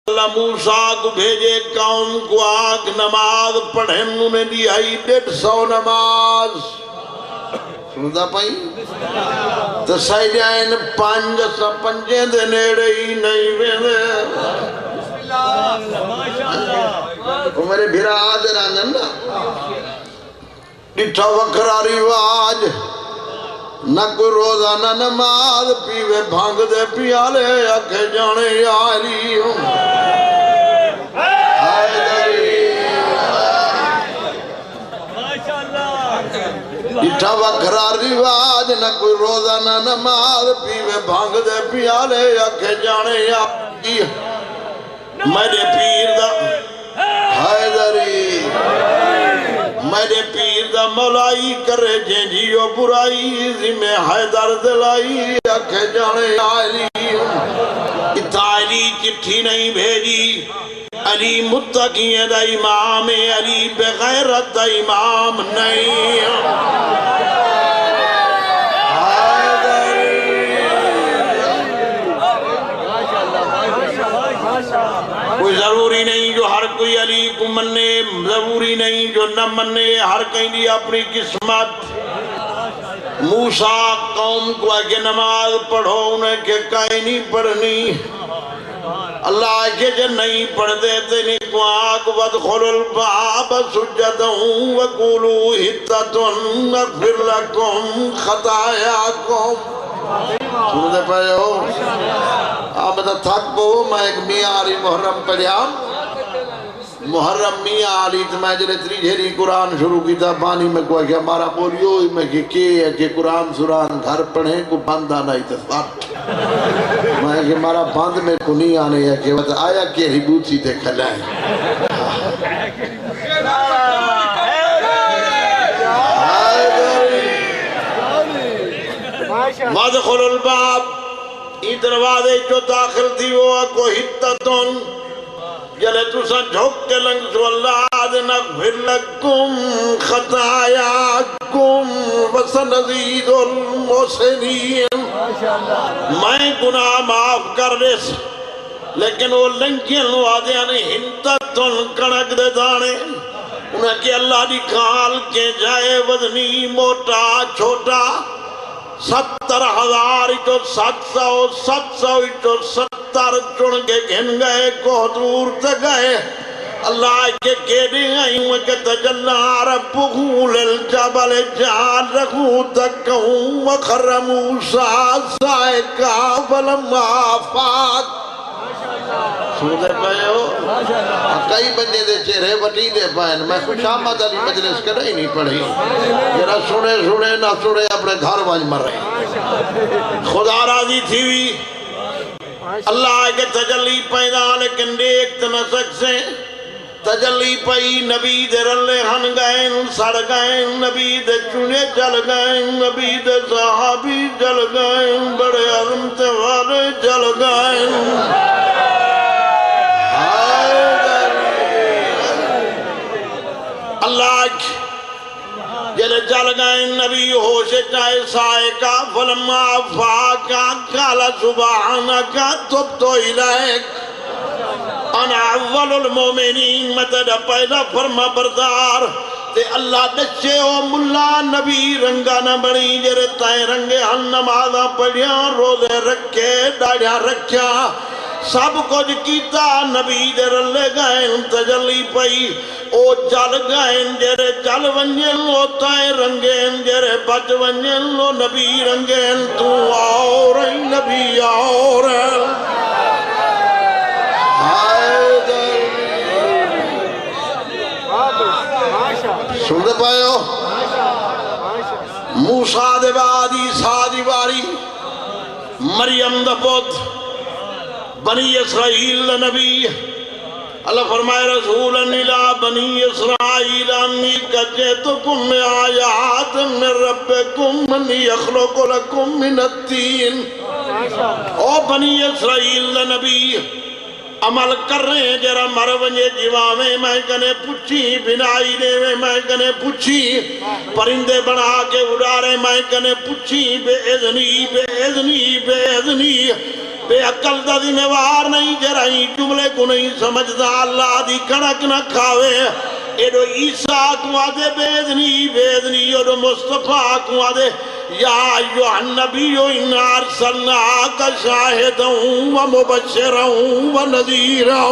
اللہ موسیٰ کو بھیجے قوم کو آگ نماز پڑھیں انہیں دی آئی 150 نماز سنتا پائی تو سائیڈ آئین 5 دے نیڑے ہی نہیں ویندے وہ میرے بھیرا آدھر آنگن نا ڈٹھا وکھرا رواج نہ کوئی روزانہ نماز پیوے بھانگ دے پیالے اکھے جانے یاری ہوں ڈٹھا وکھرا رواج نہ کوئی روزانہ نماز پیوے بھانگ دے پیالے اکھے جانے یاری میرے پیر دا حیدری میرے پیر دا مولائی کرے جنجیو برائی زمیں حیدر دلائی اکھے جانے علی اتالی چٹھی نہیں بھیجی علی متقین دا امام علی بغیرت دا امام نہیں کوئی ضروری نہیں جو ہر کوئی علی کو مننے ضروری نہیں جو نہ مننے ہر کہیں دی اپنی قسمت موسیٰ قوم کو کہ نماز پڑھو انہیں کہ کہیں نہیں پڑھنی اللہ کے جو نہیں پڑھ دیتے نہیں کو آگ وَدْخُلُ الْبَابَ سُجَّدَهُ وَقُولُوا حِتَّةٌ نَغْفِرْ لَكُمْ خَطَايَاكُمْ سنتے پائے ہو آپ بتا تھک پو میں ایک میاں علی محرم پڑھیام محرم میاں علی تو میں جنہیں تری جھیری قرآن شروع کی تھا پانی میں کوئی کہ ہمارا بولیو میں کہ قرآن سران گھر پڑھیں کو بندہ نہیں تفار میں کہ ہمارا بند میں کو نہیں آنے ہے کہ آیا کہ حبوت سی تے کھلائیں وَدْخُلُ الْبَابِ ای دروازے جو داخل تھی وہ کو حِتَّتُن جلے تُسا جھوک کے لنگ سو اللہ دے نغفر لکم خطایاکم وسنزید المحسنین میں گناہ معاف کر رس لیکن وہ لنگین وعدے آنے حِتَّتُن کنک دے دانے انہیں کہ اللہ دی کھال کے جائے وزنی موٹا چھوٹا 70,000 تو 700 70 چن کے گھن گئے کو دور تک گئے اللہ کے کہنے آئیوں کہ تجلہ ربہو للجبل جان رکھو تکہوں وخر موسیٰ سائقہ فلما آفاق سنتے پائے ہو کئی بندے دے چہرے وٹی دے پائن میں کچھ آمد علی مجلس کر ہی نہیں پڑھی یہ سنے نہ سنے اپنے گھر وانج مر رہے خدا راضی تھی ہوئی اللہ کے تجلی پیدا لیکن دیکھ تنسک سے تجلی پئی نبی دے رلے ہن گئے سڑ گئے نبی دے چنے جل گئے نبی دے صحابی جل گئے بڑے عظمت والے جل گئے اللہ جلے جل گئے نبی ہوش چاہے سائقہ فلما فاقہ قال سبحانکہ تبتو الیک انا اول المومنین مدد پہلا فرما بردار تے اللہ دچے او ملا نبی رنگا نہ بڑی جرے تائیں رنگے ہن نمازہ پڑھیاں روزے رکھے ڈاڑیاں رکھیا سب کچھ کیتا نبی دے رلے گئے تجلی پئی او جل گئے جرے جل ونجن لو تائیں رنگیں جرے بچ ونجن لو نبی رنگیں تو آؤ رہی نبی آؤ رہی سنتے پائے ہو موسیٰ دے بعد عیسیٰ دی باری مریم دا پوت بنی اسرائیل دا نبی اللہ فرمائے رسول الہ بنی اسرائیل انی کجیتکم میں آیات من ربکم من یخلق لکم من التین او بنی اسرائیل دا نبی عمل کر رہے ہیں جرہ مر ونجے جیوامے میں کنے پچھی بنائی دے میں کنے پچھی پرندے بنا کے اڑا رہے میں کنے پچھی بے اذنی بے عقل دا ذمہ وار نہیں جرائی جملے کو نہیں سمجھدا اللہ دی کڑک نہ کھاوے ایڈو عیسیٰ کو آدھے بیدنی ایڈو مصطفیٰ کو آدھے یا ایوہ النبی انا ارسلناک شاہدا و مبشرا و نذیرا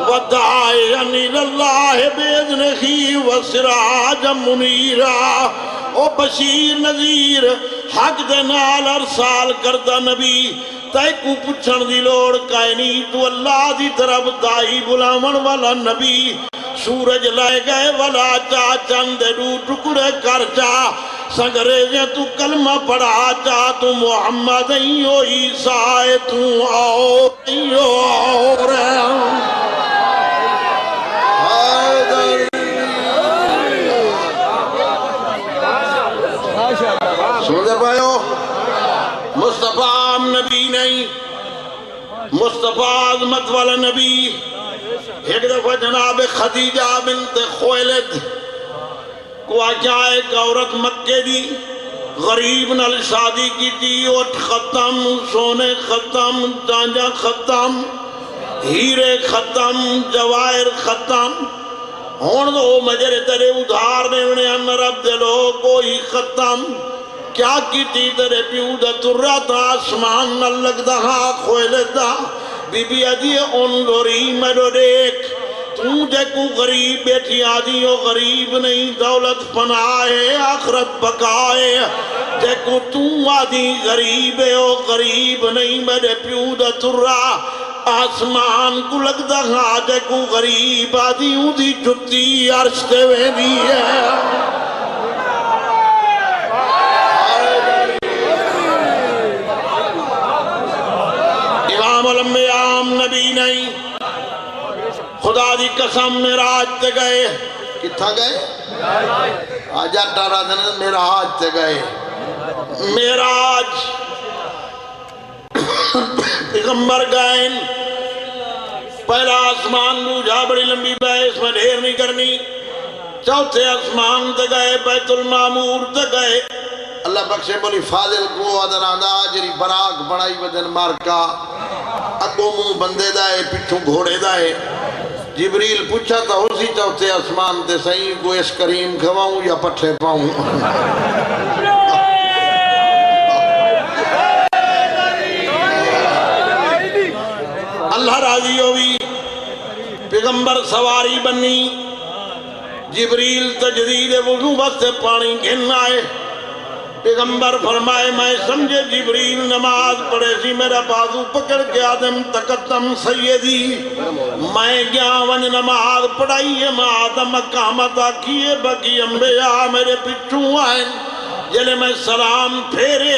وداعیا الاللہ بیدنہی و سراجا منیرا او بشیر نذیر حق دے نال ارسال کردہ نبی تے کو پچھن دی لوڑ کائنی تو اللہ دی طرف دائی بلاون والا نبی سورج لائے گئے والا چا چند رو ٹکڑے کر چا سنگریزیں تو کلمہ پڑھا چا تو محمد ایو عیسیٰ تو آؤ ایو آؤ رہا سمجھے پائیو مصطفیٰ نبی نہیں مصطفیٰ عظمت والا نبی ایک دفعہ جناب خدیجہ بنت خویلد کو آجا ایک عورت مکہ دی غریب نال شادی کی تھی اٹھ ختم سونے ختم چانجا ختم ہیرے ختم جوائر ختم ہون دو مجرے تیرے ادھار نے انہیں ان رب دلو کوئی ختم کیا کی تھی تیرے پیو دا ترہ تا آسمان نہ لگ دا ہاں کھوئلے دا بی بی ادھی ان لوری میرو دیکھ تجھے کو غریب بیٹھی آدھی ہو غریب نہیں دولت پنائے آخرت بکائے جے کو تو آدھی غریب ہو غریب نہیں میرے پیو دا ترہ آسمان کو لگ دا ہاں جے کو غریب آدھی ہوں دی جتی عرش دے وے دی ہے عام نبی نہیں خدا دی قسم میراج تے گئے کتھا گئے آجا ٹارا دن میراج تے گئے میراج پیغمبر گئے پہلا آسمان بوجھا بڑی لمبی بے اس میں ڈھیر نہیں کرنی چوتھے آسمان تے گئے بیت المعمور تے گئے اللہ بخشے بولی فاضل کو آدھر آدھا جری براک بڑائی بدن مارکا اگو منہ بندے دائے پٹھوں گھوڑے دائے جبریل پوچھا تھا اسی چوتھے آسمان تے سہیں کو اس کریم کھواؤں یا پٹھے پاؤں اللہ راضی ہوئی پیغمبر سواری بنی جبریل تجدید وضو بس پانی گھن آئے پیغمبر فرمائے میں سمجھے جبریل نماز پڑھے سی میرا بازو پکڑ کے آدم تقدم سیدی میں گیا ون نماز پڑھائی ہے میں آدم اقامت آکیے بکی انبیاء میرے پچھوں آئے جلے میں سلام پھیرے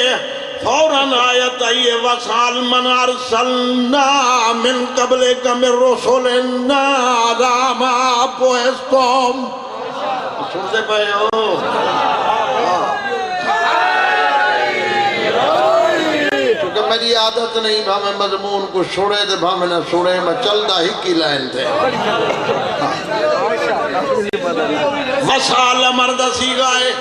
فوراً آیت آئیے وَسَالْ مَنْ أَرْسَلْنَا مِنْ قَبْلِكَ مِنْ رُسُلِنَّا عَلَامَا پوہستوم سنتے پہے ہو چونکہ میری عادت نہیں بھا میں مضمون کو چھوڑے دے بھا میں نہ چھوڑے میں چلتا ہی کی لائن تھے وَسَالَ مَرْدَ سیگائے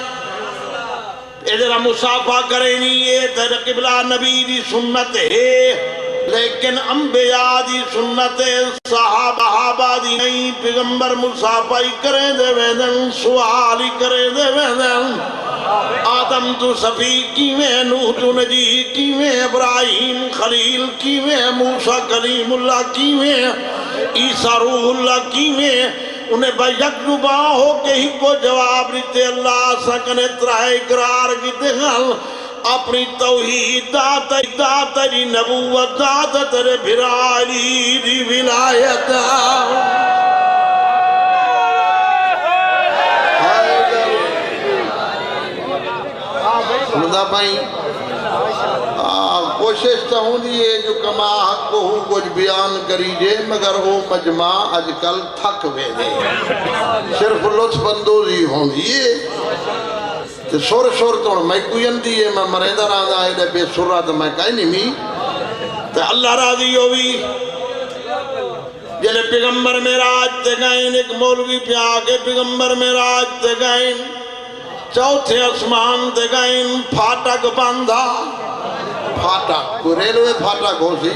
ادھر مصافہ کریں نہیں یہ تر قبلہ نبی دی سنت ہے لیکن انبیاء دی سنت صحابہ دی نہیں پیغمبر مصافہ ہی کریں دے ویدن سوال ہی کریں دے ویدن آدم تو صفی کیویں نوح تو نجی کیویں ابراہیم خلیل کیویں موسیٰ کلیم اللہ کیویں عیسیٰ روح اللہ کیویں انہیں بیک ربا ہو کے ہی کو جواب دیتے اللہ سکنے ترائے اقرار کی دخل اپنی توحید دات تری نبوت دات ترے بھرالی دی ولایت سندہ بھائی کوشش تو ہوں دیئے جو کما حق کو ہوں کچھ بیان کریجے مگر وہ مجمع اج کل تھک وے دے صرف لطف اندوزی ہوں دیئے تو سور تو میں کوئی اندیئے میں مریندہ راندہ ہے دے بے سر رہا تو میں کہیں نہیں می تو اللہ راضی ہوئی جلے پیغمبر میراج تے گئیں ایک مولوی پہ آگے پیغمبر میراج تے گئیں چوتھے اسمان تے گئیں پھاٹک باندھا فاٹک کوئی ریلوے فاٹک ہو سی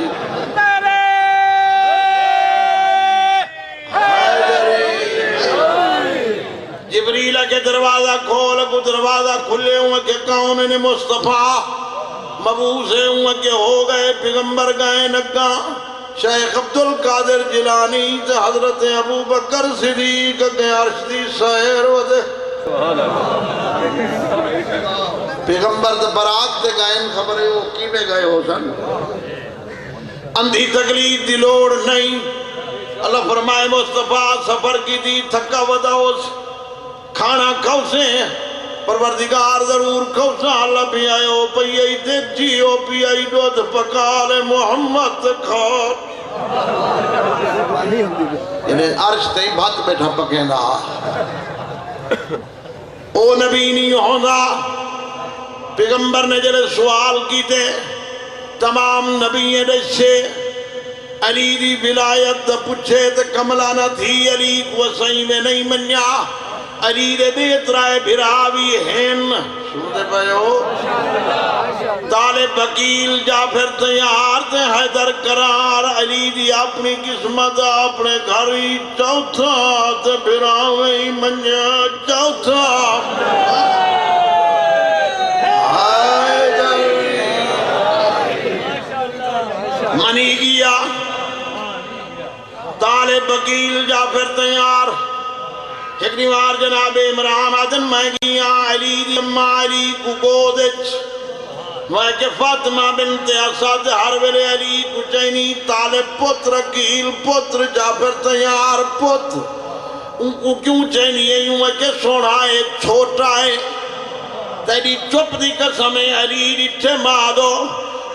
جبریل کے دروازہ کھول کو دروازہ کھلے ہوں کہ کون نے مصطفیٰ مبوسے ہوں کہ ہو گئے پیغمبر گئے نگاں شیخ عبدالقادر جیلانی تے حضرت ابو بکر صدیق کے عرش دی سیر ودے پیغمبر تے برات تے گئے خبرے ہو کی میں گئے ہو سن اندھی تکلیف دی لوڑ نہیں اللہ فرمائے مصطفیٰ سفر کی دی تھکا وداؤس کھانا کھوسے پروردگار ضرور کھوسا اللہ بھی آئے ہو پی آئی دیکھ جی ہو پی آئی دودھ پکال محمد کھار انہیں عرش تے بھت بیٹھا پکینا او نبی نہیں ہونا پیغمبر نے جلے سوال کی تے تمام نبی سے علی دی ولایت پوچھے تے کملہ نہ تھی علی کو صحیح میں نہیں منیا علی دے بیترائے بھراوی ہیں سنتے پہو طالب وکیل جعفر تیار تے حیدر قرار علی دی اپنی قسمت اپنے گھری چوتھا تے بھراوی منیا چوتھا منی گیا طالب وکیل جعفر تیار ایک دیوار جناب عمران آدن میں گیا علی دی اممہ علی کو گودج وہ کہ فاطمہ بنت اسد ہر ویلے علی کو چینی طالب پتر وکیل پتر جعفر تیار پتر ان کو کیوں چینی ہے یوں کہ سوڑا ہے چھوٹا ہے تیری چپ دی قسم علی ڈٹھے مادو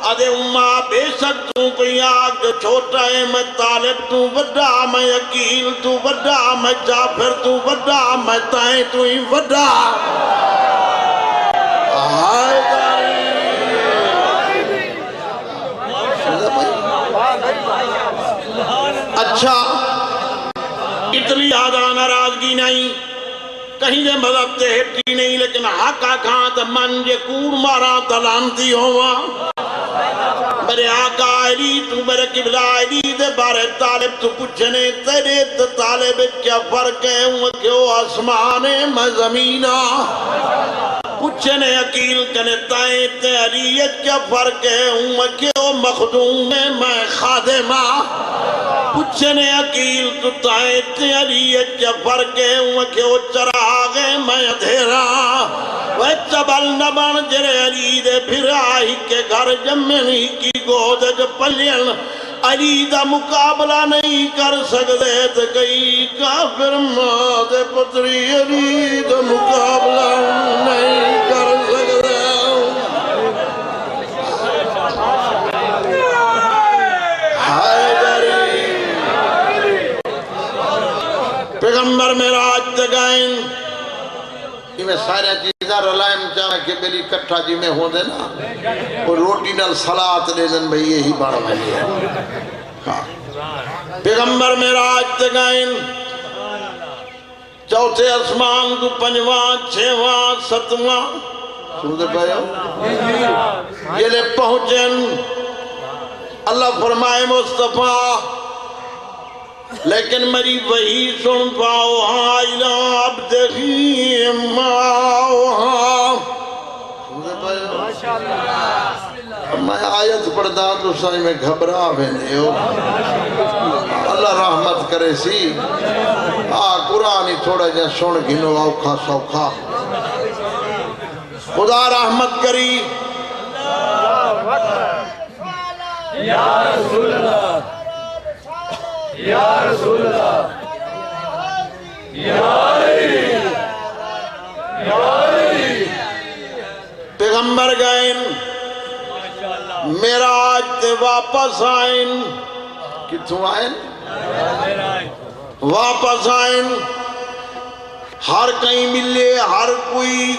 آدھے اممہ بے شک تو کوئی آگ جو چھوٹا ہے میں طالب تو وڈا میں یقیل تو وڈا میں جعفر تو وڈا میں تائیں تو ہی وڈا اچھا اتنی زیادہ ناراضگی نہیں کہیں دے مذہب تے ہٹی نہیں لیکن حقا کھاں تے من جے کور مارا تلانتی ہوا میرے آقا علی تو میرے قبلہ علی دے بارے طالب تو پوچھنے تیرے تو طالب کیا فرق ہے ہوں کہ وہ آسمان ہے میں زمینہ پوچھنے عقیل کنے تائیں تے علیت کیا فرق ہے ہوں کہ وہ مخدوم ہے میں خادمہ پوچھنے عقیل تو تائیں تے علیت کیا فرق ہے ہوں کہ وہ چراغ ہے میں ادھیرا وہ چبل نبن جرے علی دے بھرائی کے گھر جمنی کی گود جو پلین علی دا مقابلہ نہیں کر سکتے تو کئی کافر ماں دے پتری علی دا مقابلہ نہیں کر سکتے پیغمبر معراج تے گئیں یہ میں سارے چیزاں رلائم چاہاں کہ میری کٹھا جی میں ہوں دے نا وہ روٹی نال صلاة دے دن بھئی یہی بڑا بھئی ہے پیغمبر معراج تے گئیں چوتھے اسمان کو پنجواں چھواں ستواں سنتے پائے ہو یہ لے پہنچن اللہ فرمائے مصطفیٰ لیکن میری وہی سن پاؤ ہاں الہ عبدہی ماؤ سنتے پائے ہو میں آیت پڑھتا تو سائی میں گھبرا بھینے ہو اللہ رحمت کرے سی قرآنی تھوڑا جا سن گھنو اوکھا سوکھا خدا رحمت کری یا رسول اللہ یا رسول اللہ یا علی پیغمبر گئیں معراج تے واپس آئیں کتھوں آئیں واپس آئیں ہر کہیں ملے ہر کوئی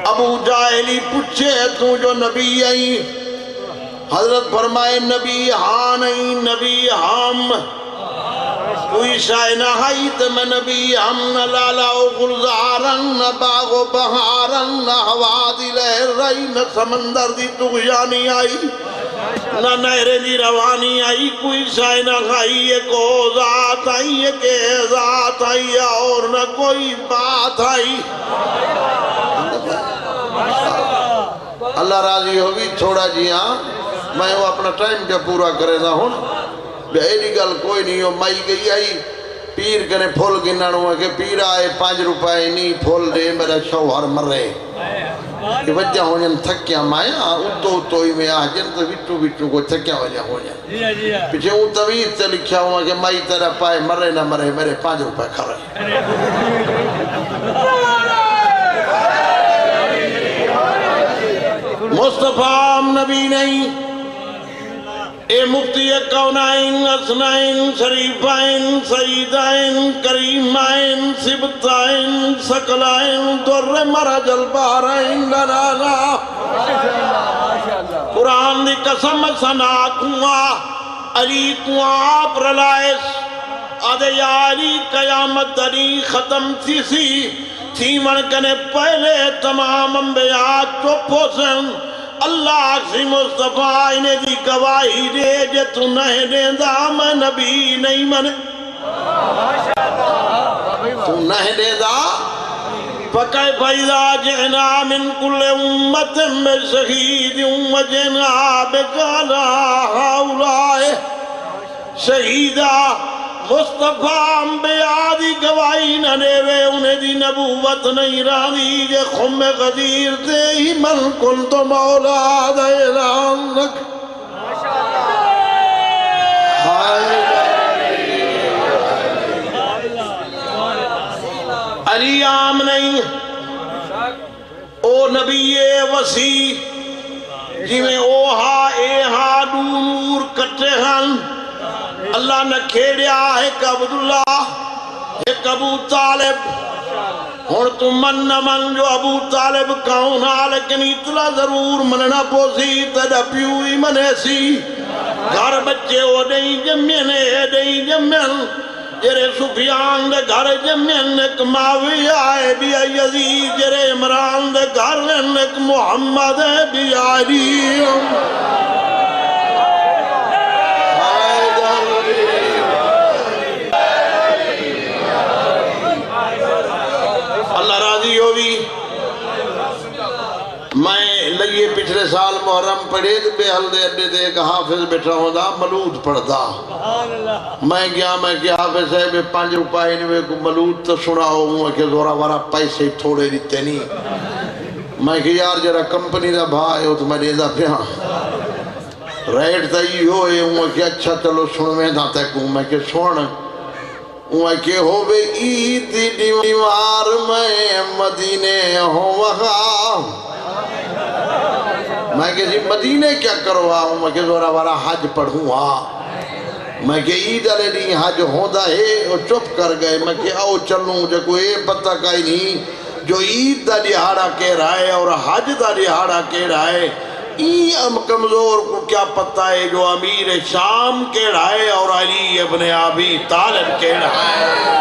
ابو جاہلی پوچھے تو جو نبی آئی حضرت فرمائے نبی ہاں نہیں نبی ہم کوئی شاہ نہ ہائی تو میں نبی ہم نہ لالا و گلزارن نہ باغ و بہارن نہ ہوا دی لہر رہی نہ سمندر دی تغیانی آئی نہ نہر دی روانی آئی کوئی شاہ نہ ہائی ایک ذات آئی ایک ذات آئی اور نہ کوئی بات آئی اللہ راضی ہوگی تھوڑا جی ہاں میں وہ اپنا ٹائم کیا پورا کرے دا ہوں ایڈی گل کوئی نہیں ہو مائی گئی آئی پیر کنے پھول گنانوں ہے کہ پیر آئے 5 روپے نہیں پھول دے میرا شوہر مر رہے کہ وجہ ہو جن تھکیاں مایا اتو ہی میں آجن تو ویٹو کو تھکیاں وجہ ہو جن پیچھے وہ طویل سے لکھا ہوا کہ مائی تیرا پائے مرے نہ مرے میرے 5 روپے کھا رہے مصطفیٰ نبی نہیں اے مفتی کونائن اسنائن شریفائن سیدائن کریمائن سبتائن سکلائن در مرج البارائن لرانا قرآن دی قسم سنا کنوا علی کنوا پرلائس آدھے یا علی قیامت علی ختم تھی منکنے پہلے تمام انبیاء چوپو سن اللہ سی مصطفیٰ انہیں دی گواہی دے جے تو نہیں دے دا میں نبی نہیں منے تو نہیں دے دا فَقَيْ فَإِذَا جِئْنَا مِن كُلِّ أُمَّةٍ بِشَهِيدٍ وَجِئْنَا بِكَ عَلَىٰ هَؤُلَاءِ شہیدہ مصطفیٰ انبیاء دی گواہی نہ دے وے انہیں دی نبوت نہیں رانی جے خم غدیر تے ہی من کنت مولا دے لانک علی عام نہیں او نبی وسیع جی میں اوہا ایہا دو نور کٹے ہن اللہ نے کھیڑیا ایک عبداللہ ایک ابو طالب اور تم من من جو ابو طالب کہونا لیکن اتنا ضرور مننا پوسی تدہ پیوئی منے سی گھر بچے ہو دیں جمین جرے سفیان دے گھر جمین ایک معاویہ ہے بھی یزید جرے عمران دے گھر ایک محمد ہے بھی علی اللہ راضی ہوئی میں لگیے پچھلے سال محرم پڑھے بے حلدے اڈے دے ایک حافظ بیٹھا ہوں دا ملود پڑھتا میں گیا میں کہ حافظ صاحب 5 روپے انوے کو ملود تو سنا ہوں کہ زورا وارا پیسے تھوڑے دیتے نہیں میں کہ یار جرا کمپنی دا بھائی ہو تو میں دے دا پیا ریٹ تا ہی ہوئے ہوں کہ اچھا چلو سنویں دا تک ہوں میں کہ سن وہ کہ ہو بے عید دیوار میں مدینے ہو وہاں میں کہ جی مدینے کیا کروا ہوں میں کہ زورا وارا حج پڑھوں میں کہ عید علیہ دی حج ہوندہ ہے وہ چپ کر گئے میں کہ آؤ چلوں جو کوئی پتہ کائی نہیں جو عید دا دہاڑا کہہ رہا ہے اور حج دا دہاڑا کہہ رہا ہے ام کمزور کو کیا پتہ ہے جو امیر شام کہہ رہا ہے اور علی ابن ابی طالب کہہ رہا ہے